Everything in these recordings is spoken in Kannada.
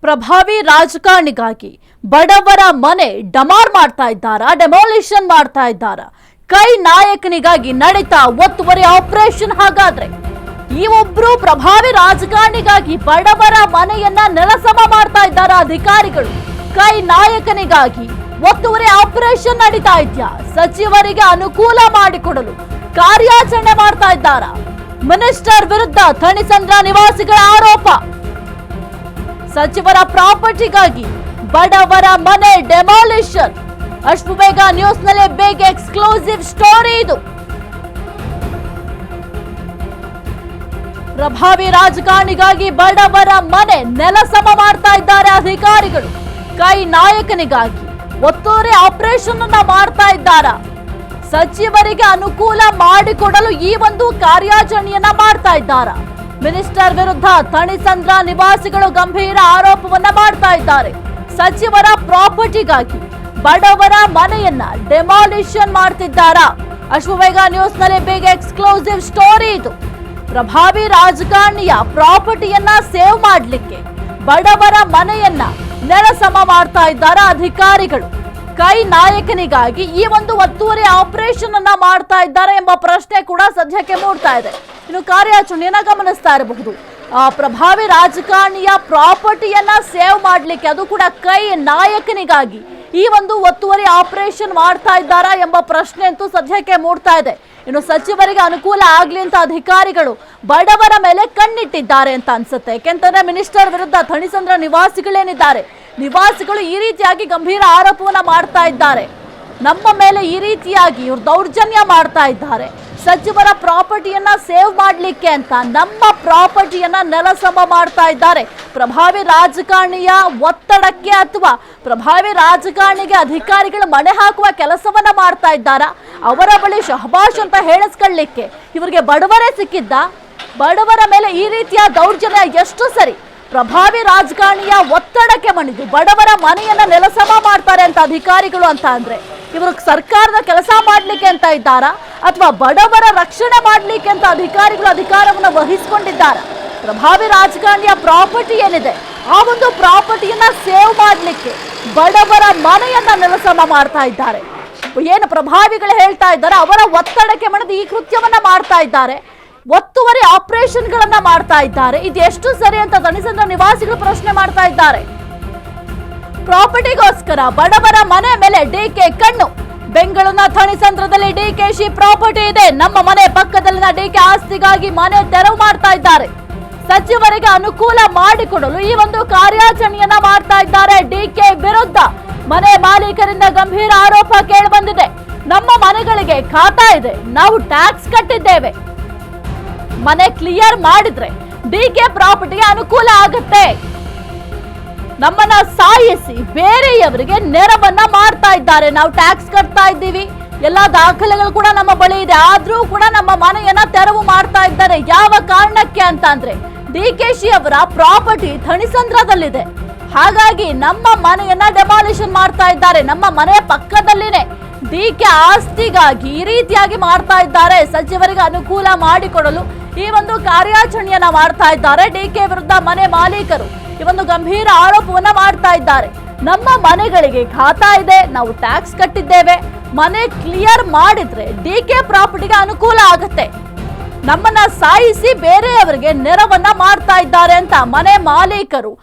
ಪ್ರಭಾವಿ ರಾಜಕಾರಣಿಗಾಗಿ ಬಡವರ ಮನೆ ಡಮಾರ್ ಮಾಡ್ತಾ ಇದ್ದಾರಾ, ಡೆಮಾಲಿಷನ್ ಮಾಡ್ತಾ ಇದ್ದಾರಾ? ಕೈ ನಾಯಕನಿಗಾಗಿ ನಡೀತಾ ಒತ್ತುವರಿ ಆಪರೇಷನ್. ಹಾಗಾದ್ರೆ ಈ ಒಬ್ರು ಪ್ರಭಾವಿ ರಾಜಕಾರಣಿಗಾಗಿ ಬಡವರ ಮನೆಯನ್ನ ನೆಲಸಮ ಮಾಡ್ತಾ ಇದ್ದಾರಾ ಅಧಿಕಾರಿಗಳು? ಕೈ ನಾಯಕನಿಗಾಗಿ ಒತ್ತುವರಿ ಆಪರೇಷನ್ ನಡೀತಾ ಇದೆಯಾ? ಸಚಿವರಿಗೆ ಅನುಕೂಲ ಮಾಡಿಕೊಡಲು ಕಾರ್ಯಾಚರಣೆ ಮಾಡ್ತಾ ಇದ್ದಾರಾ? ಮಿನಿಸ್ಟರ್ ವಿರುದ್ಧ ಥಣಿಸಂದ್ರ ನಿವಾಸಿಗಳ ಆರೋಪ. ಸಚಿವರ ಪ್ರಾಪರ್ಟಿಗಾಗಿ ಬಡವರ ಮನೆ ಡೆಮಾಲಿಷನ್. ಅಷ್ಟು ಬೇಗ ನ್ಯೂಸ್ ನಲ್ಲಿ ಬಿಗ್ ಎಕ್ಸ್ಕ್ಲೂಸಿವ್ ಸ್ಟೋರಿ ಇದು. ಪ್ರಭಾವಿ ರಾಜಕಾರಣಿಗಾಗಿ ಬಡವರ ಮನೆ ನೆಲಸಮ ಮಾಡ್ತಾ ಇದ್ದಾರೆ ಅಧಿಕಾರಿಗಳು. ಕೈ ನಾಯಕನಿಗಾಗಿ ಒತ್ತುವರಿ ಆಪರೇಷನ್ ಅನ್ನ ಮಾಡ್ತಾ ಇದ್ದಾರಾ? ಸಚಿವರಿಗೆ ಅನುಕೂಲ ಮಾಡಿಕೊಡಲು ಈ ಒಂದು ಕಾರ್ಯಾಚರಣೆಯನ್ನ ಮಾಡ್ತಾ ಇದ್ದಾರಾ? ಮಿನಿಸ್ಟರ್ ವಿರುದ್ಧ ಥಣಿಸಂದ್ರ ನಿವಾಸಿಗಳು ಗಂಭೀರ ಆರೋಪವನ್ನ ಮಾಡ್ತಾ ಇದ್ದಾರೆ. ಸಚಿವರ ಪ್ರಾಪರ್ಟಿಗಾಗಿ ಬಡವರ ಮನೆಯನ್ನ ಡೆಮಾಲಿಷನ್ ಮಾಡ್ತಿದ್ದಾರಾ? ಅಶ್ವವೇಗ ನ್ಯೂಸ್ ನಲ್ಲಿ ಬಿಗ್ ಎಕ್ಸ್ಕ್ಲೂಸಿವ್ ಸ್ಟೋರಿ ಇದು. ಪ್ರಭಾವಿ ರಾಜಕಾರಣಿಯ ಪ್ರಾಪರ್ಟಿಯನ್ನ ಸೇವ್ ಮಾಡ್ಲಿಕ್ಕೆ ಬಡವರ ಮನೆಯನ್ನ ನೆಲಸಮ ಮಾಡ್ತಾ ಇದ್ದಾರೆ ಅಧಿಕಾರಿಗಳು. ಕೈ ನಾಯಕನಿಗಾಗಿ ಈ ಒಂದು ಒತ್ತುವರಿ ಆಪರೇಷನ್ ಅನ್ನ ಮಾಡ್ತಾ ಇದ್ದಾರೆ ಎಂಬ ಪ್ರಶ್ನೆ ಕೂಡ ಸದ್ಯಕ್ಕೆ ಮೂಡ್ತಾ ಇದೆ. ಇನ್ನು ಕಾರ್ಯಾಚರಣೆಯನ್ನ ಗಮನಿಸ್ತಾ ಇರಬಹುದು. ಪ್ರಭಾವಿ ರಾಜಕಾರಣಿಯ ಪ್ರಾಪರ್ಟಿಯನ್ನ ಸೇವ್ ಮಾಡ್ಲಿಕ್ಕೆ, ಅದು ಕೂಡ ಕೈ ನಾಯಕನಿಗಾಗಿ ಈ ಒಂದು ಒತ್ತುವರಿ ಆಪರೇಷನ್ ಮಾಡ್ತಾ ಇದ್ದಾರಾ ಎಂಬ ಪ್ರಶ್ನೆ ಅಂತೂ ಸದ್ಯಕ್ಕೆ ಮೂಡ್ತಾ ಇದೆ. ಇನ್ನು ಸಚಿವರಿಗೆ ಅನುಕೂಲ ಆಗ್ಲಿ ಅಂತ ಅಧಿಕಾರಿಗಳು ಬಡವರ ಮೇಲೆ ಕಣ್ಣಿಟ್ಟಿದ್ದಾರೆ ಅಂತ ಅನ್ಸುತ್ತೆ. ಯಾಕೆಂತಂದ್ರೆ ಮಿನಿಸ್ಟರ್ ವಿರುದ್ಧ ಥಣಿಸಂದ್ರ ನಿವಾಸಿಗಳೇನಿದ್ದಾರೆ, ನಿವಾಸಿಗಳು ಈ ರೀತಿಯಾಗಿ ಗಂಭೀರ ಆರೋಪವನ್ನ ಮಾಡ್ತಾ ಇದ್ದಾರೆ. ನಮ್ಮ ಮೇಲೆ ಈ ರೀತಿಯಾಗಿ ಇವ್ರು ದೌರ್ಜನ್ಯ ಮಾಡ್ತಾ ಇದ್ದಾರೆ. ಸಚಿವರ ಪ್ರಾಪರ್ಟಿಯನ್ನ ಸೇವ್ ಮಾಡ್ಲಿಕ್ಕೆ ಅಂತ ನಮ್ಮ ಪ್ರಾಪರ್ಟಿಯನ್ನ ನೆಲಸಮ ಮಾಡ್ತಾ ಇದ್ದಾರೆ. ಪ್ರಭಾವಿ ರಾಜಕಾರಣಿಯ ಒತ್ತಡಕ್ಕೆ ಅಥವಾ ಪ್ರಭಾವಿ ರಾಜಕಾರಣಿಗೆ ಅಧಿಕಾರಿಗಳು ಮಣೆ ಹಾಕುವ ಕೆಲಸವನ್ನ ಮಾಡ್ತಾ ಇದ್ದಾರಾ? ಅವರ ಬಳಿ ಶಹಬಾಷ್ ಅಂತ ಹೇಳಿಸ್ಕೊಳ್ಳಿಕ್ಕೆ ಇವರಿಗೆ ಬಡವರೇ ಸಿಕ್ಕಿದ್ದ? ಬಡವರ ಮೇಲೆ ಈ ರೀತಿಯ ದೌರ್ಜನ್ಯ ಎಷ್ಟು ಸರಿ? ಪ್ರಭಾವಿ ರಾಜಕಾರಣಿಯ ಒತ್ತಡಕ್ಕೆ ಮಣಿದು ಬಡವರ ಮನೆಯನ್ನ ನೆಲಸಮ ಮಾಡ್ತಾರೆ ಅಂತ ಅಧಿಕಾರಿಗಳು ಅಂತ ಅಂದ್ರೆ ಇವರು ಸರ್ಕಾರದ ಕೆಲಸ ಮಾಡ್ಲಿಕ್ಕೆ ಅಂತ ಇದ್ದಾರಾ ಅಥವಾ ಬಡವರ ರಕ್ಷಣೆ ಮಾಡ್ಲಿಕ್ಕೆ ಅಂತ ಅಧಿಕಾರಿಗಳು ಅಧಿಕಾರವನ್ನು ವಹಿಸಿಕೊಂಡಿದ್ದಾರ? ಪ್ರಭಾವಿ ರಾಜಕಾರಣಿಯ ಪ್ರಾಪರ್ಟಿ ಏನಿದೆ, ಆ ಒಂದು ಪ್ರಾಪರ್ಟಿಯನ್ನ ಸೇವ್ ಮಾಡ್ಲಿಕ್ಕೆ ಬಡವರ ಮನೆಯನ್ನ ನೆಲಸಮ ಮಾಡ್ತಾ ಇದ್ದಾರೆ. ಏನು ಪ್ರಭಾವಿಗಳು ಹೇಳ್ತಾ ಇದ್ದಾರೆ, ಅವರ ಒತ್ತಡಕ್ಕೆ ಮಣಿದು ಈ ಕೃತ್ಯವನ್ನ ಮಾಡ್ತಾ ಇದ್ದಾರೆ. ಒತ್ತುವರಿ ಆಪರೇಷನ್ ಗಳನ್ನ ಮಾಡ್ತಾ ಇದ್ದಾರೆ. ಇದು ಎಷ್ಟು ಸರಿ ಅಂತ ಥಣಿಸಂದ್ರ ನಿವಾಸಿಗಳು ಪ್ರಶ್ನೆ ಮಾಡ್ತಾ ಇದ್ದಾರೆ. ಪ್ರಾಪರ್ಟಿಗೋಸ್ಕರ ಬಡವರ ಮನೆ ಮೇಲೆ ಡಿಕೆ ಕಣ್ಣು. ಬೆಂಗಳೂರಿನ ಥಣಿಸಂದ್ರದಲ್ಲಿ ಡಿಕೆಶಿ ಪ್ರಾಪರ್ಟಿ ಇದೆ, ನಮ್ಮ ಮನೆ ಪಕ್ಕದಲ್ಲಿನ ಡಿಕೆ ಆಸ್ತಿಗಾಗಿ ಮನೆ ತೆರವು ಮಾಡ್ತಾ ಇದ್ದಾರೆ. ಸಚಿವರಿಗೆ ಅನುಕೂಲ ಮಾಡಿಕೊಡಲು ಈ ಒಂದು ಕಾರ್ಯಾಚರಣೆಯನ್ನ ಮಾಡ್ತಾ ಇದ್ದಾರೆ. ಡಿಕೆ ವಿರುದ್ಧ ಮನೆ ಮಾಲೀಕರಿಂದ ಗಂಭೀರ ಆರೋಪ ಕೇಳಿ ಬಂದಿದೆ. ನಮ್ಮ ಮನೆಗಳಿಗೆ ಖಾತಾ ಇದೆ, ನಾವು ಟ್ಯಾಕ್ಸ್ ಕಟ್ಟಿದ್ದೇವೆ, ಮನೆ ಕ್ಲಿಯರ್ ಮಾಡಿದ್ರೆ ಡಿಕೆ ಪ್ರಾಪರ್ಟಿಗೆ ಅನುಕೂಲ ಆಗುತ್ತೆ. ನಮ್ಮನ್ನ ಸಾಯಿಸಿ ಬೇರೆಯವರಿಗೆ ನೆರವನ್ನ ಮಾಡ್ತಾ ಇದ್ದಾರೆ. ನಾವು ಟ್ಯಾಕ್ಸ್ ಕಟ್ತಾ ಇದ್ದೀವಿ, ಎಲ್ಲಾ ದಾಖಲೆಗಳು ಕೂಡ ನಮ್ಮ ಬಳಿ ಇದೆ, ಆದ್ರೂ ಕೂಡ ನಮ್ಮ ಮನೆಯನ್ನ ತೆರವು ಮಾಡ್ತಾ ಇದ್ದಾರೆ. ಯಾವ ಕಾರಣಕ್ಕೆ ಅಂತ ಅಂದ್ರೆ ಡಿಕೆಶಿ ಅವರ ಪ್ರಾಪರ್ಟಿ ಥಣಿಸಂದ್ರದಲ್ಲಿದೆ, ಹಾಗಾಗಿ ನಮ್ಮ ಮನೆಯನ್ನ ಡೆಮಾಲಿಷನ್ ಮಾಡ್ತಾ ಇದ್ದಾರೆ. ನಮ್ಮ ಮನೆಯ ಪಕ್ಕದಲ್ಲಿನೇ ಡಿಕೆ ಆಸ್ತಿಗಾಗಿ ಈ ರೀತಿಯಾಗಿ ಮಾಡ್ತಾ ಇದ್ದಾರೆ. ಸಚಿವರಿಗೆ ಅನುಕೂಲ ಮಾಡಿಕೊಡಲು ಈ ಒಂದು ಕಾರ್ಯಾಚರಣೆಯನ್ನ ಮಾಡ್ತಾ ಇದ್ದಾರೆ. ಡಿಕೆ ವಿರುದ್ಧ ಮನೆ ಮಾಲೀಕರು ಈ ಒಂದು ಗಂಭೀರ ಆರೋಪವನ್ನ ಮಾಡ್ತಾ ಇದ್ದಾರೆ. ನಮ್ಮ ಮನೆಗಳಿಗೆ ಖಾತಾ ಇದೆ, ನಾವು ಟ್ಯಾಕ್ಸ್ ಕಟ್ಟಿದ್ದೇವೆ, ಮನೆ ಕ್ಲಿಯರ್ ಮಾಡಿದ್ರೆ ಡಿಕೆ ಪ್ರಾಪರ್ಟಿಗೆ ಅನುಕೂಲ ಆಗುತ್ತೆ. ನಮ್ಮನ್ನ ಸಾಯಿಸಿ ಬೇರೆಯವರಿಗೆ ನೆರವನ್ನ ಮಾಡ್ತಾ ಇದ್ದಾರೆ ಅಂತ ಮನೆ ಮಾಲೀಕರು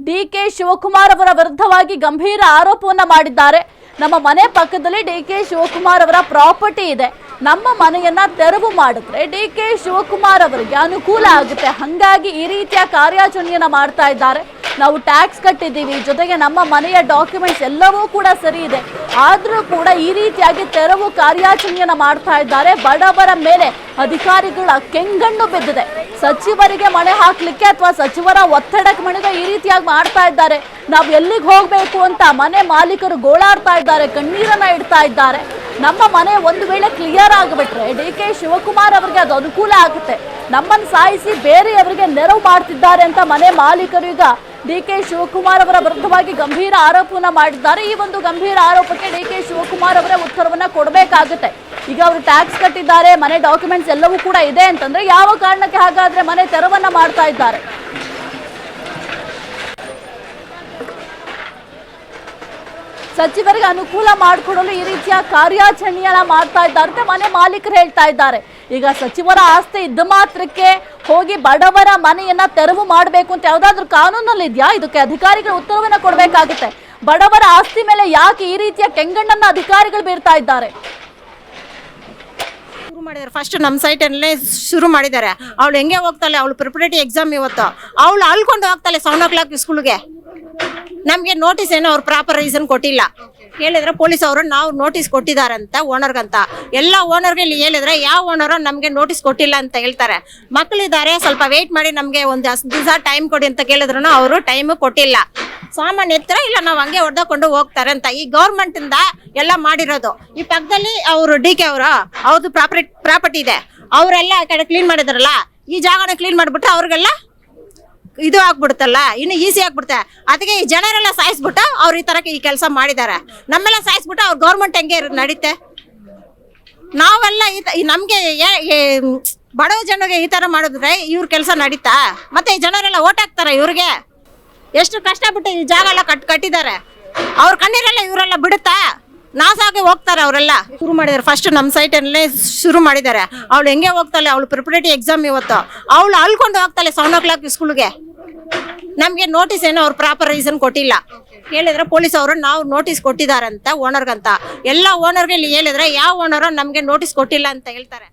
ಡಿಕೆ ಶಿವಕುಮಾರ್ ಅವರ ವಿರುದ್ಧವಾಗಿ ಗಂಭೀರ ಆರೋಪವನ್ನ ಮಾಡಿದ್ದಾರೆ. ನಮ್ಮ ಮನೆ ಪಕ್ಕದಲ್ಲಿ ಡಿಕೆ ಶಿವಕುಮಾರ್ ಅವರ ಪ್ರಾಪರ್ಟಿ ಇದೆ, ನಮ್ಮ ಮನೆಯನ್ನ ತೆರವು ಮಾಡಿದ್ರೆ ಡಿಕೆ ಶಿವಕುಮಾರ್ ಅವರಿಗೆ ಅನುಕೂಲ ಆಗುತ್ತೆ, ಹಂಗಾಗಿ ಈ ರೀತಿಯ ಕಾರ್ಯಾಚರಣೆಯನ್ನ ಮಾಡ್ತಾ ಇದ್ದಾರೆ. ನಾವು ಟ್ಯಾಕ್ಸ್ ಕಟ್ಟಿದ್ದೀವಿ, ಜೊತೆಗೆ ನಮ್ಮ ಮನೆಯ ಡಾಕ್ಯುಮೆಂಟ್ಸ್ ಎಲ್ಲವೂ ಕೂಡ ಸರಿ ಇದೆ, ಆದ್ರೂ ಕೂಡ ಈ ರೀತಿಯಾಗಿ ತೆರವು ಕಾರ್ಯಾಚರಣೆಯನ್ನ ಮಾಡ್ತಾ ಇದ್ದಾರೆ. ಬಡವರ ಮೇಲೆ ಅಧಿಕಾರಿಗಳ ಕೆಂಗಣ್ಣು ಬಿದ್ದಿದೆ. ಸಚಿವರಿಗೆ ಮಣೆ ಹಾಕ್ಲಿಕ್ಕೆ ಅಥವಾ ಸಚಿವರ ಒತ್ತಡಕ್ಕೆ ಮಣಿದ ಈ ರೀತಿಯಾಗಿ ಮಾಡ್ತಾ ಇದ್ದಾರೆ. ನಾವು ಎಲ್ಲಿಗೆ ಹೋಗ್ಬೇಕು ಅಂತ ಮನೆ ಮಾಲೀಕರು ಗೋಳಾಡ್ತಾ ಇದ್ದಾರೆ, ಕಣ್ಣೀರನ್ನ ಇಡ್ತಾ ಇದ್ದಾರೆ. ನಮ್ಮ ಮನೆ ಒಂದು ವೇಳೆ ಕ್ಲಿಯರ್ ಆಗಿಬಿಟ್ರೆ ಡಿಕೆ ಶಿವಕುಮಾರ್ ಅವರಿಗೆ ಅದು ಅನುಕೂಲ ಆಗುತ್ತೆ, ನಮ್ಮನ್ನು ಸಾಯಿಸಿ ಬೇರೆಯವರಿಗೆ ನೆರವು ಮಾಡ್ತಿದ್ದಾರೆ ಅಂತ ಮನೆ ಮಾಲೀಕರು ಈಗ ಡಿಕೆ ಶಿವಕುಮಾರ್ ಅವರ ವಿರುದ್ಧವಾಗಿ ಗಂಭೀರ ಆರೋಪವನ್ನ ಮಾಡಿದ್ದಾರೆ. ಈ ಒಂದು ಗಂಭೀರ ಆರೋಪಕ್ಕೆ ಡಿಕೆ ಶಿವಕುಮಾರ್ ಅವರೇ ಉತ್ತರವನ್ನ ಕೊಡಬೇಕಾಗುತ್ತೆ. ಈಗ ಅವರು ಟ್ಯಾಕ್ಸ್ ಕಟ್ಟಿದ್ದಾರೆ, ಮನೆ ಡಾಕ್ಯುಮೆಂಟ್ಸ್ ಎಲ್ಲವೂ ಕೂಡ ಇದೆ ಅಂತಂದ್ರೆ ಯಾವ ಕಾರಣಕ್ಕೆ ಹಾಗಾದ್ರೆ ಮನೆ ತೆರವನ್ನ ಮಾಡ್ತಾ ಇದ್ದಾರೆ? ಸಚಿವರಿಗೆ ಅನುಕೂಲ ಮಾಡಿಕೊಡಲು ಈ ರೀತಿಯ ಕಾರ್ಯಾಚರಣೆಯನ್ನ ಮಾಡ್ತಾ ಇದ್ದಾರೆ ಮನೆ ಮಾಲೀಕರು ಹೇಳ್ತಾ ಇದ್ದಾರೆ. ಈಗ ಸಚಿವರ ಆಸ್ತಿ ಇದ್ದ ಮಾತ್ರಕ್ಕೆ ಹೋಗಿ ಬಡವರ ಮನೆಯನ್ನ ತೆರವು ಮಾಡಬೇಕು ಅಂತ ಯಾವ್ದಾದ್ರು ಕಾನೂನಲ್ಲಿ ಇದೆಯಾ? ಇದಕ್ಕೆ ಅಧಿಕಾರಿಗಳು ಉತ್ತರವನ್ನ ಕೊಡಬೇಕಾಗುತ್ತೆ. ಬಡವರ ಆಸ್ತಿ ಮೇಲೆ ಯಾಕೆ ಈ ರೀತಿಯ ಕೆಂಗಣ್ಣನ್ನ ಅಧಿಕಾರಿಗಳು ಬೀರ್ತಾ ಇದ್ದಾರೆ? ಫಸ್ಟ್ ನಮ್ಮ ಸೈಟಲ್ಲೇ ಶುರು ಮಾಡಿದ್ದಾರೆ. ಅವಳು ಹೆಂಗೆ ಹೋಗ್ತಾಳೆ, ಅವಳು ಪ್ರಿಪರೇಟರಿ ಎಕ್ಸಾಮ್ ಇವತ್ತು ಅವಳು ಅಳ್ಕೊಂಡು ಹೋಗ್ತಾಳೆ 7 o'clock ಸ್ಕೂಲ್ಗೆ. ನಮಗೆ ನೋಟಿಸ್ ಏನೋ ಅವ್ರು ಪ್ರಾಪರ್ ರೀಸನ್ ಕೊಟ್ಟಿಲ್ಲ. ಹೇಳಿದ್ರೆ ಪೊಲೀಸ್ ಅವರು ನಾವು ನೋಟಿಸ್ ಕೊಟ್ಟಿದ್ದಾರಂತ ಓನರ್ಗಂತ. ಎಲ್ಲ ಓನರ್ಗೆ ಇಲ್ಲಿ ಹೇಳಿದ್ರೆ ಯಾವ ಓನರು ನಮಗೆ ನೋಟಿಸ್ ಕೊಟ್ಟಿಲ್ಲ ಅಂತ ಹೇಳ್ತಾರೆ. ಮಕ್ಕಳಿದ್ದಾರೆ, ಸ್ವಲ್ಪ ವೆಯ್ಟ್ ಮಾಡಿ ನಮಗೆ ಒಂದು ದಿವಸ ಟೈಮ್ ಕೊಡಿ ಅಂತ ಕೇಳಿದ್ರು ಅವರು ಟೈಮ್ ಕೊಟ್ಟಿಲ್ಲ. ಸಾಮಾನ್ಯ ಎತ್ತರ ಇಲ್ಲ ನಾವು ಹಂಗೆ ಹೊಡೆದುಕೊಂಡು ಹೋಗ್ತಾರೆ ಅಂತ ಈ ಗೌರ್ಮೆಂಟ್ ಇಂದ ಎಲ್ಲ ಮಾಡಿರೋದು. ಈ ಪಕ್ಕದಲ್ಲಿ ಅವರು DK ಅವ್ರದ್ದು ಪ್ರಾಪರ್ಟಿ ಇದೆ, ಅವರೆಲ್ಲ ಆ ಕಡೆ ಕ್ಲೀನ್ ಮಾಡಿದಾರಲ್ಲ, ಈ ಜಾಗನ ಕ್ಲೀನ್ ಮಾಡಿಬಿಟ್ರೆ ಅವ್ರಿಗೆಲ್ಲ ಇದು ಆಗ್ಬಿಡುತ್ತಲ್ಲ, ಇನ್ನು ಈಸಿ ಆಗ್ಬಿಡುತ್ತೆ. ಅದಕ್ಕೆ ಈ ಜನರೆಲ್ಲ ಸಾಯಿಸ್ಬಿಟ್ಟು ಅವ್ರು ಈ ತರಕ್ಕೆ ಈ ಕೆಲಸ ಮಾಡಿದ್ದಾರೆ. ನಮ್ಮೆಲ್ಲ ಸಾಯಿಸ್ಬಿಟ್ಟು ಅವ್ರ ಗೌರ್ಮೆಂಟ್ ಹೆಂಗೆ ನಡೀತೆ? ನಾವೆಲ್ಲ ನಮ್ಗೆ ಬಡವ ಜನರಿಗೆ ಈ ತರ ಮಾಡಿದ್ರೆ ಇವ್ರ ಕೆಲಸ ನಡೀತಾ? ಮತ್ತೆ ಈ ಜನರೆಲ್ಲ ಓಟ್ ಹಾಕ್ತಾರೆ ಇವ್ರಿಗೆ. ಎಷ್ಟು ಕಷ್ಟಪಟ್ಟು ಈ ಜಾಗ ಎಲ್ಲ ಕಟ್ಟಿದ್ದಾರೆ. ಅವ್ರ ಕಣ್ಣೀರೆಲ್ಲ ಇವರೆಲ್ಲ ಬಿಡುತ್ತಾ? ನಾಸಾಗಿ ಹೋಗ್ತಾರೆ ಅವರೆಲ್ಲ. ಶುರು ಮಾಡಿದ್ದಾರೆ ಫಸ್ಟ್ ನಮ್ಮ ಸೈಟಲ್ಲೇ ಶುರು ಮಾಡಿದ್ದಾರೆ. ಅವಳು ಹೆಂಗೆ ಹೋಗ್ತಾಳೆ, ಅವಳು ಪ್ರಿಪರೇಟರಿ ಎಕ್ಸಾಮ್ ಇವತ್ತು ಅವಳು ಅಳ್ಕೊಂಡು ಹೋಗ್ತಾಳೆ 7 o'clock ಸ್ಕೂಲ್ಗೆ. ನಮಗೆ ನೋಟಿಸ್ ಏನೋ ಅವ್ರು ಪ್ರಾಪರ್ ರೀಸನ್ ಕೊಟ್ಟಿಲ್ಲ. ಹೇಳಿದ್ರೆ ಪೊಲೀಸ್ ಅವರು ನಾವು ನೋಟಿಸ್ ಕೊಟ್ಟಿದ್ದಾರಂತ ಓನರ್ಗಂತ. ಎಲ್ಲ ಓನರ್ಗೆ ಇಲ್ಲಿ ಹೇಳಿದ್ರೆ ಯಾವ ಓನರು ನಮಗೆ ನೋಟಿಸ್ ಕೊಟ್ಟಿಲ್ಲ ಅಂತ ಹೇಳ್ತಾರೆ.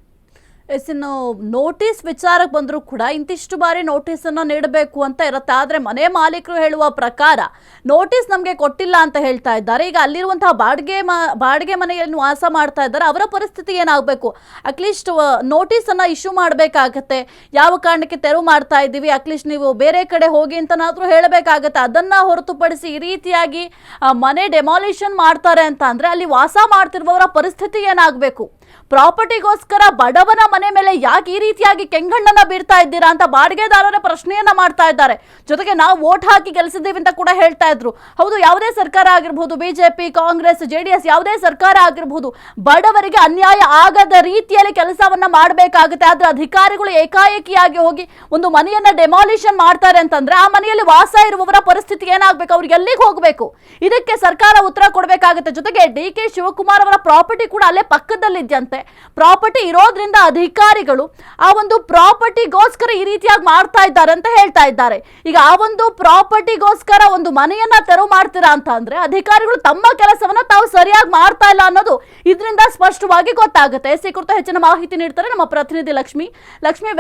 ಇನ್ನು ನೋಟಿಸ್ ವಿಚಾರಕ್ಕೆ ಬಂದರೂ ಕೂಡ ಇಂತಿಷ್ಟು ಬಾರಿ ನೋಟಿಸನ್ನು ನೀಡಬೇಕು ಅಂತ ಇರುತ್ತೆ. ಆದರೆ ಮನೆ ಮಾಲೀಕರು ಹೇಳುವ ಪ್ರಕಾರ ನೋಟಿಸ್ ನಮಗೆ ಕೊಟ್ಟಿಲ್ಲ ಅಂತ ಹೇಳ್ತಾ ಇದ್ದಾರೆ. ಈಗ ಅಲ್ಲಿರುವಂತಹ ಬಾಡಿಗೆ ಮನೆಯಲ್ಲಿ ವಾಸ ಮಾಡ್ತಾ ಇದ್ದಾರೆ, ಅವರ ಪರಿಸ್ಥಿತಿ ಏನಾಗಬೇಕು? ಅಟ್ಲೀಸ್ಟ್ ನೋಟಿಸನ್ನು ಇಶ್ಯೂ ಮಾಡಬೇಕಾಗತ್ತೆ. ಯಾವ ಕಾರಣಕ್ಕೆ ತೆರವು ಮಾಡ್ತಾ ಇದ್ದೀವಿ, ಅಟ್ಲೀಸ್ಟ್ ನೀವು ಬೇರೆ ಕಡೆ ಹೋಗಿ ಅಂತನಾದರೂ ಹೇಳಬೇಕಾಗತ್ತೆ. ಅದನ್ನು ಹೊರತುಪಡಿಸಿ ಈ ರೀತಿಯಾಗಿ ಮನೆ ಡೆಮಾಲಿಷನ್ ಮಾಡ್ತಾರೆ ಅಂತ ಅಂದರೆ ಅಲ್ಲಿ ವಾಸ ಮಾಡ್ತಿರುವವರ ಪರಿಸ್ಥಿತಿ ಏನಾಗಬೇಕು? ಪ್ರಾಪರ್ಟಿಗೋಸ್ಕರ ಬಡವನ ಮನೆ ಮೇಲೆ ಯಾಕೆ ಈ ರೀತಿಯಾಗಿ ಕೆಂಗಣ್ಣನ್ನ ಬೀರ್ತಾ ಇದ್ದೀರಾ ಅಂತ ಬಾಡಿಗೆದಾರರ ಪ್ರಶ್ನೆಯನ್ನ ಮಾಡ್ತಾ ಇದ್ದಾರೆ. ಜೊತೆಗೆ ನಾವು ವೋಟ್ ಹಾಕಿ ಗೆಲ್ಲಿಸಿದ್ದೀವಿ ಅಂತ ಕೂಡ ಹೇಳ್ತಾ ಇದ್ರು. ಹೌದು, ಯಾವುದೇ ಸರ್ಕಾರ ಆಗಿರಬಹುದು, ಬಿಜೆಪಿ, ಕಾಂಗ್ರೆಸ್, JDS ಯಾವುದೇ ಸರ್ಕಾರ ಆಗಿರಬಹುದು, ಬಡವರಿಗೆ ಅನ್ಯಾಯ ಆಗದ ರೀತಿಯಲ್ಲಿ ಕೆಲಸವನ್ನ ಮಾಡಬೇಕಾಗುತ್ತೆ. ಆದ್ರೆ ಅಧಿಕಾರಿಗಳು ಏಕಾಏಕಿಯಾಗಿ ಹೋಗಿ ಒಂದು ಮನೆಯನ್ನ ಡೆಮಾಲಿಷನ್ ಮಾಡ್ತಾರೆ ಅಂತಂದ್ರೆ ಆ ಮನೆಯಲ್ಲಿ ವಾಸ ಇರುವವರ ಪರಿಸ್ಥಿತಿ ಏನಾಗಬೇಕು? ಅವ್ರಿಗೆ ಎಲ್ಲಿಗೆ ಹೋಗಬೇಕು? ಇದಕ್ಕೆ ಸರ್ಕಾರ ಉತ್ತರ ಕೊಡಬೇಕಾಗುತ್ತೆ. ಜೊತೆಗೆ DK ಶಿವಕುಮಾರ್ ಅವರ ಪ್ರಾಪರ್ಟಿ ಕೂಡ ಅಲ್ಲೇ ಪಕ್ಕದಲ್ಲಿದ್ಯಂತೆ. ಪ್ರಾಪರ್ಟಿ ಇರೋದ್ರಿಂದ ಅಧಿಕಾರಿಗಳು ಆ ಒಂದು ಪ್ರಾಪರ್ಟಿಗೋಸ್ಕರ ಈ ರೀತಿಯಾಗಿ ಮಾಡ್ತಾ ಇದ್ದಾರೆ ಅಂತ ಹೇಳ್ತಾ ಇದ್ದಾರೆ. ಈಗ ಆ ಒಂದು ಪ್ರಾಪರ್ಟಿಗೋಸ್ಕರ ಒಂದು ಮನೆಯನ್ನ ತೆರವು ಮಾಡ್ತೀರಾ ಅಂತ ಅಂದ್ರೆ ಅಧಿಕಾರಿಗಳು ತಮ್ಮ ಕೆಲಸವನ್ನ ತಾವು ಸರಿಯಾಗಿ ಮಾಡ್ತಾ ಇಲ್ಲ ಅನ್ನೋದು ಇದರಿಂದ ಸ್ಪಷ್ಟವಾಗಿ ಗೊತ್ತಾಗುತ್ತೆ. ಈ ಕುರಿತು ಹೆಚ್ಚಿನ ಮಾಹಿತಿ ನೀಡ್ತಾರೆ ನಮ್ಮ ಪ್ರತಿನಿಧಿ ಲಕ್ಷ್ಮಿ.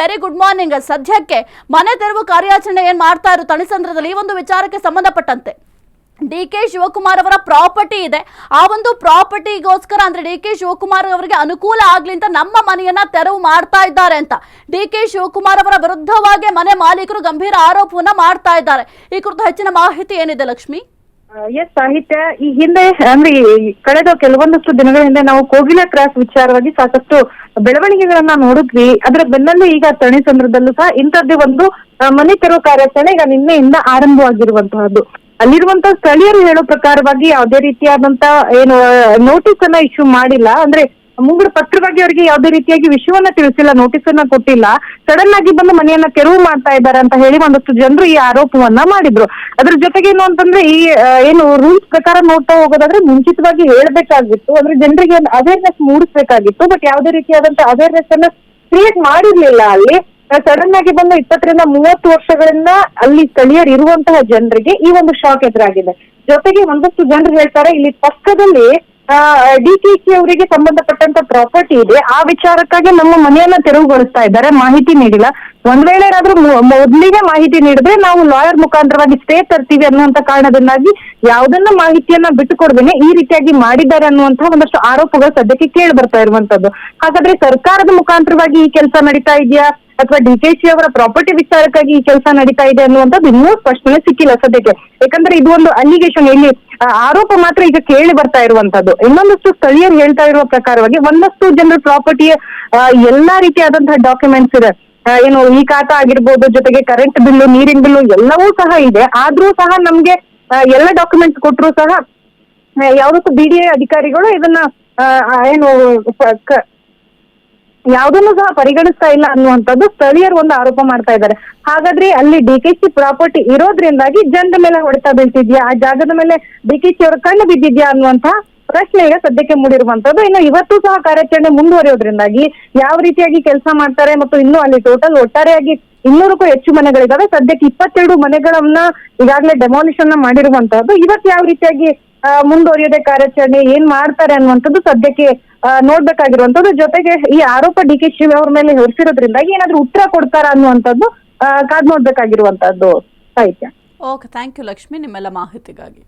Very good morning. ಸದ್ಯಕ್ಕೆ ಮನೆ ತೆರವು ಕಾರ್ಯಾಚರಣೆ ಏನ್ ಮಾಡ್ತಾ ಇರೋ ತಣಿಸಂದ್ರದಲ್ಲಿ ಈ ಒಂದು ವಿಚಾರಕ್ಕೆ ಸಂಬಂಧಪಟ್ಟಂತೆ DK ಶಿವಕುಮಾರ್ ಅವರ ಪ್ರಾಪರ್ಟಿ ಇದೆ, ಆ ಒಂದು ಪ್ರಾಪರ್ಟಿಗೋಸ್ಕರ ಅಂದ್ರೆ DK ಶಿವಕುಮಾರ್ ಅವರಿಗೆ ಅನುಕೂಲ ಆಗ್ಲಿ ಅಂತ ನಮ್ಮ ಮನೆಯನ್ನ ತೆರವು ಮಾಡ್ತಾ ಇದ್ದಾರೆ ಅಂತ DK ಶಿವಕುಮಾರ್ ಅವರ ವಿರುದ್ಧವಾಗಿ ಮನೆ ಮಾಲೀಕರು ಗಂಭೀರ ಆರೋಪವನ್ನ ಮಾಡ್ತಾ ಇದ್ದಾರೆ. ಈ ಕುರಿತು ಹೆಚ್ಚಿನ ಮಾಹಿತಿ ಏನಿದೆ ಲಕ್ಷ್ಮಿ? ಎಸ್ ಸಾಹಿತ್ಯ, ಈ ಹಿಂದೆ ಅಂದ್ರೆ ಕಳೆದ ಕೆಲವೊಂದಷ್ಟು ದಿನಗಳ ಹಿಂದೆ ನಾವು ಕೋಗಿಲ ಕ್ರಾಸ್ ವಿಚಾರವಾಗಿ ಸಾಕಷ್ಟು ಬೆಳವಣಿಗೆಗಳನ್ನ ನೋಡಿದ್ವಿ. ಅದರ ಬೆನ್ನಲ್ಲೇ ಈಗ ತಣಿಸಂದ್ರದಲ್ಲೂ ಸಹ ಇಂಥದ್ದೇ ಒಂದು ಮನೆ ತೆರವು ಕಾರ್ಯಾಚರಣೆ ಈಗ ನಿನ್ನೆಯಿಂದ ಆರಂಭವಾಗಿರುವಂತಹದ್ದು. ಅಲ್ಲಿರುವಂತಹ ಸ್ಥಳೀಯರು ಹೇಳೋ ಪ್ರಕಾರವಾಗಿ ಯಾವುದೇ ರೀತಿಯಾದಂತ ಏನು ನೋಟಿಸ್ ಅನ್ನ ಇಶ್ಯೂ ಮಾಡಿಲ್ಲ, ಅಂದ್ರೆ ಮುಂಗಡ ಪತ್ರವಾಗಿ ಅವರಿಗೆ ಯಾವುದೇ ರೀತಿಯಾಗಿ ವಿಷಯವನ್ನ ತಿಳಿಸಿಲ್ಲ, ನೋಟಿಸ್ ಅನ್ನ ಕೊಟ್ಟಿಲ್ಲ, ಸಡನ್ ಆಗಿ ಬಂದು ಮನೆಯನ್ನ ತೆರವು ಮಾಡ್ತಾ ಇದ್ದಾರೆ ಅಂತ ಹೇಳಿ ಒಂದಷ್ಟು ಜನರು ಈ ಆರೋಪವನ್ನ ಮಾಡಿದ್ರು. ಅದ್ರ ಜೊತೆಗೆ ಏನು ಅಂತಂದ್ರೆ ಈ ಏನು ರೂಲ್ಸ್ ಪ್ರಕಾರ ನೋಡ್ತಾ ಹೋಗೋದಾದ್ರೆ ಮುಂಚಿತವಾಗಿ ಹೇಳ್ಬೇಕಾಗಿತ್ತು, ಅಂದ್ರೆ ಜನರಿಗೆ ಒಂದು ಅವೇರ್ನೆಸ್ ಮೂಡಿಸ್ಬೇಕಾಗಿತ್ತು. ಬಟ್ ಯಾವುದೇ ರೀತಿಯಾದಂತ ಅವೇರ್ನೆಸ್ ಅನ್ನ ಕ್ರಿಯೇಟ್ ಮಾಡಿರ್ಲಿಲ್ಲ. ಅಲ್ಲಿ ಸಡನ್ ಆಗಿ ಬಂದ 20 ರಿಂದ 30 ವರ್ಷಗಳಿಂದ ಅಲ್ಲಿ ಸ್ಥಳೀಯರು ಇರುವಂತಹ ಜನರಿಗೆ ಈ ಒಂದು ಶಾಕ್ ಎದುರಾಗಿದೆ. ಜೊತೆಗೆ ಒಂದಷ್ಟು ಜನರು ಹೇಳ್ತಾರೆ ಇಲ್ಲಿ ಪಕ್ಕದಲ್ಲಿ DKK ಅವರಿಗೆ ಸಂಬಂಧಪಟ್ಟಂತ ಪ್ರಾಪರ್ಟಿ ಇದೆ, ಆ ವಿಚಾರಕ್ಕಾಗಿ ನಮ್ಮ ಮನೆಯನ್ನ ತೆರವುಗೊಳಿಸ್ತಾ ಇದ್ದಾರೆ, ಮಾಹಿತಿ ನೀಡಿಲ್ಲ. ಒಂದ್ ವೇಳೆ ಏನಾದ್ರೂ ಮೊದಲಿಗೆ ಮಾಹಿತಿ ನೀಡಿದ್ರೆ ನಾವು ಲಾಯರ್ ಮುಖಾಂತರವಾಗಿ ಸ್ಟೇ ತರ್ತೀವಿ ಅನ್ನುವಂತ ಕಾರಣದಿಂದಾಗಿ ಯಾವುದನ್ನ ಮಾಹಿತಿಯನ್ನ ಬಿಟ್ಟುಕೊಡ್ದೇನೆ ಈ ರೀತಿಯಾಗಿ ಮಾಡಿದ್ದಾರೆ ಅನ್ನುವಂತಹ ಒಂದಷ್ಟು ಆರೋಪಗಳು ಸದ್ಯಕ್ಕೆ ಕೇಳಿ ಬರ್ತಾ ಇರುವಂತದ್ದು. ಹಾಗಾದ್ರೆ ಸರ್ಕಾರದ ಮುಖಾಂತರವಾಗಿ ಈ ಕೆಲಸ ನಡೀತಾ ಇದೆಯಾ ಅಥವಾ DKC ಅವರ ಪ್ರಾಪರ್ಟಿ ವಿಚಾರಕ್ಕಾಗಿ ಈ ಕೆಲಸ ನಡೀತಾ ಇದೆ ಅನ್ನುವಂಥದ್ದು ಇನ್ನೂ ಸ್ಪಷ್ಟನೆ ಸಿಕ್ಕಿಲ್ಲ ಸದ್ಯಕ್ಕೆ. ಯಾಕಂದ್ರೆ ಇದು ಒಂದು ಅಲಿಗೇಷನ್, ಇಲ್ಲಿ ಆರೋಪ ಮಾತ್ರ ಈಗ ಕೇಳಿ ಬರ್ತಾ ಇರುವಂತದ್ದು. ಇನ್ನೊಂದಷ್ಟು ಸ್ಥಳೀಯರು ಹೇಳ್ತಾ ಇರುವ ಪ್ರಕಾರವಾಗಿ ಒಂದಷ್ಟು ಜನರ ಪ್ರಾಪರ್ಟಿಯ ಎಲ್ಲಾ ರೀತಿಯಾದಂತಹ ಡಾಕ್ಯುಮೆಂಟ್ಸ್ ಇದೆ, ಏನು ಈ ಖಾತಾ ಆಗಿರ್ಬೋದು, ಜೊತೆಗೆ ಕರೆಂಟ್ ಬಿಲ್ಲು, ನೀರಿನ ಬಿಲ್ಲು ಎಲ್ಲವೂ ಸಹ ಇದೆ. ಆದ್ರೂ ಸಹ ನಮ್ಗೆ ಎಲ್ಲ ಡಾಕ್ಯುಮೆಂಟ್ಸ್ ಕೊಟ್ಟರು ಸಹ ಯಾವತ್ತೂ BDA ಅಧಿಕಾರಿಗಳು ಇದನ್ನ ಏನು ಯಾವುದನ್ನು ಸಹ ಪರಿಗಣಿಸ್ತಾ ಇಲ್ಲ ಅನ್ನುವಂಥದ್ದು ಸ್ಥಳೀಯರು ಒಂದು ಆರೋಪ ಮಾಡ್ತಾ ಇದ್ದಾರೆ. ಹಾಗಾದ್ರೆ ಅಲ್ಲಿ ಡಿಕೆಶಿ ಪ್ರಾಪರ್ಟಿ ಇರೋದ್ರಿಂದಾಗಿ ಜನರ ಮೇಲೆ ಹೊಡೆತ ಬೀಳ್ತಿದ್ಯಾ, ಆ ಜಾಗದ ಮೇಲೆ ಡಿಕೆಶಿ ಅವರ ಕಣ್ಣು ಬಿದ್ದಿದ್ಯಾ ಅನ್ನುವಂತಹ ಪ್ರಶ್ನೆ ಈಗ ಸದ್ಯಕ್ಕೆ ಮೂಡಿರುವಂತದ್ದು. ಇನ್ನು ಇವತ್ತು ಸಹ ಕಾರ್ಯಾಚರಣೆ ಮುಂದುವರಿಯೋದ್ರಿಂದಾಗಿ ಯಾವ ರೀತಿಯಾಗಿ ಕೆಲಸ ಮಾಡ್ತಾರೆ ಮತ್ತು ಇನ್ನು ಅಲ್ಲಿ ಟೋಟಲ್ ಒಟ್ಟಾರೆಯಾಗಿ 200ಕ್ಕೂ ಹೆಚ್ಚು ಮನೆಗಳಿದಾವೆ. ಸದ್ಯಕ್ಕೆ 22 ಮನೆಗಳನ್ನ ಈಗಾಗಲೇ ಡೆಮಾಲಿಷನ್ ಮಾಡಿರುವಂತಹದ್ದು. ಇವತ್ತು ಯಾವ ರೀತಿಯಾಗಿ ಮುಂದುವರಿಯೋದೇ ಕಾರ್ಯಾಚರಣೆ, ಏನ್ ಮಾಡ್ತಾರೆ ಅನ್ನುವಂಥದ್ದು ಸದ್ಯಕ್ಕೆ ನೋಡ್ಬೇಕಾಗಿರುವಂತದ್ದು. ಜೊತೆಗೆ ಈ ಆರೋಪ ಡಿಕೆಶಿ ಅವ್ರ ಮೇಲೆ ಹೊರಿಸಿರೋದ್ರಿಂದಾಗಿ ಏನಾದ್ರೂ ಉತ್ತರ ಕೊಡ್ತಾರ ಅನ್ನುವಂಥದ್ದು ಕಾದ್ ನೋಡ್ಬೇಕಾಗಿರುವಂತದ್ದು. ಸಾಹಿತ್ಯ. ಓಕೆ, ಥ್ಯಾಂಕ್ ಯು ಲಕ್ಷ್ಮಿ ನಿಮ್ಮೆಲ್ಲ ಮಾಹಿತಿಗಾಗಿ.